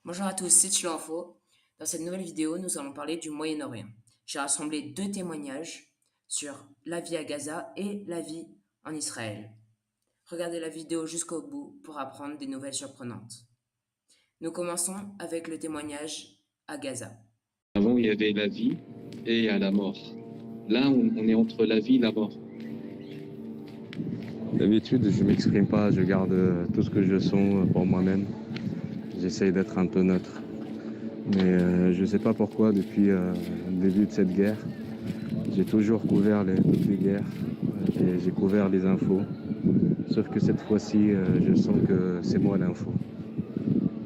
Bonjour à tous, c'est Info. Dans cette nouvelle vidéo, nous allons parler du Moyen-Orient. J'ai rassemblé deux témoignages sur la vie à Gaza et la vie en Israël. Regardez la vidéo jusqu'au bout pour apprendre des nouvelles surprenantes. Nous commençons avec le témoignage à Gaza. Avant, il y avait la vie et il y a la mort. Là, on est entre la vie et la mort. D'habitude, je m'exprime pas, je garde tout ce que je sens pour moi-même. J'essaye d'être un peu neutre. Mais je sais pas pourquoi, depuis le début de cette guerre, j'ai toujours couvert toutes les guerres. J'ai couvert les infos. Sauf que cette fois-ci, je sens que c'est moi l'info.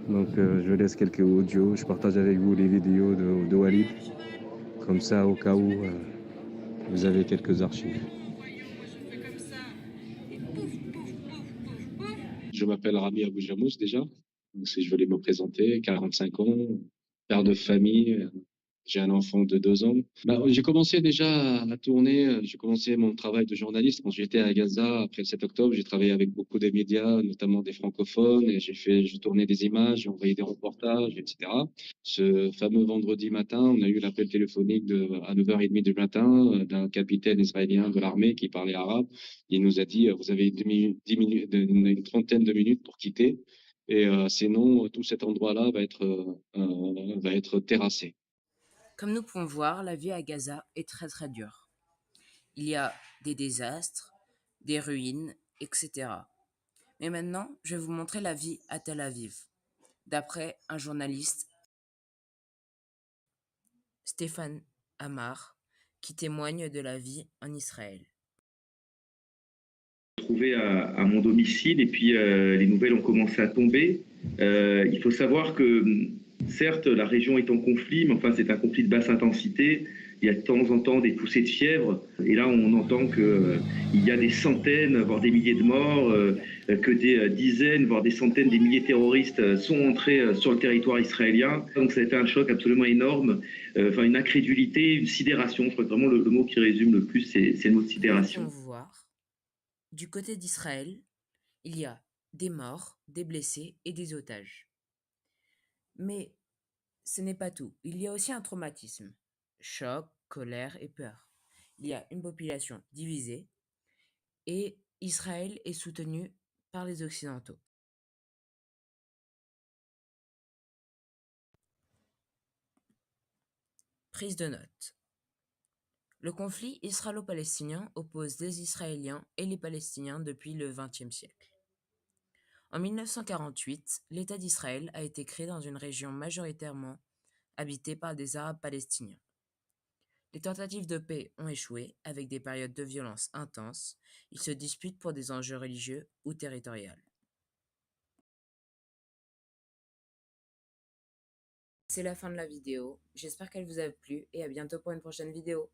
Donc je laisse quelques audios, je partage avec vous les vidéos de Walid. Comme ça, au cas où, vous avez quelques archives. Je m'appelle Rami Abou Jamous déjà. Donc, si je voulais me présenter, 45 ans, père de famille. J'ai un enfant de 2 ans. J'ai commencé déjà à tourner. J'ai commencé mon travail de journaliste quand j'étais à Gaza après le 7 octobre. J'ai travaillé avec beaucoup de médias, notamment des francophones, et j'ai tourné des images, j'ai envoyé des reportages, etc. Ce fameux vendredi matin, on a eu l'appel téléphonique à 9h30 du matin d'un capitaine israélien de l'armée qui parlait arabe. Il nous a dit, vous avez 10 minutes, une trentaine de minutes pour quitter. Et sinon, tout cet endroit-là va être terrassé. Comme nous pouvons voir, la vie à Gaza est très dure. Il y a des désastres, des ruines, etc. Mais maintenant, je vais vous montrer la vie à Tel Aviv, d'après un journaliste, Stéphane Amar, qui témoigne de la vie en Israël. Trouvé à mon domicile et puis les nouvelles ont commencé à tomber. Il faut savoir que certes la région est en conflit, mais enfin c'est un conflit de basse intensité. Il y a de temps en temps des poussées de fièvre et là on entend que il y a des centaines, voire des milliers de morts, que des dizaines, voire des centaines, des milliers de terroristes sont entrés sur le territoire israélien. Donc ça a été un choc absolument énorme, enfin une incrédulité, une sidération. Je crois que vraiment le mot qui résume le plus c'est le mot de sidération. Nous pouvons voir, du côté d'Israël, il y a des morts, des blessés et des otages. Mais ce n'est pas tout. Il y a aussi un traumatisme. Choc, colère et peur. Il y a une population divisée et Israël est soutenu par les Occidentaux. Prise de notes. Le conflit israélo-palestinien oppose les Israéliens et les Palestiniens depuis le XXe siècle. En 1948, l'État d'Israël a été créé dans une région majoritairement habitée par des Arabes palestiniens. Les tentatives de paix ont échoué avec des périodes de violence intenses. Ils se disputent pour des enjeux religieux ou territoriaux. C'est la fin de la vidéo. J'espère qu'elle vous a plu et à bientôt pour une prochaine vidéo.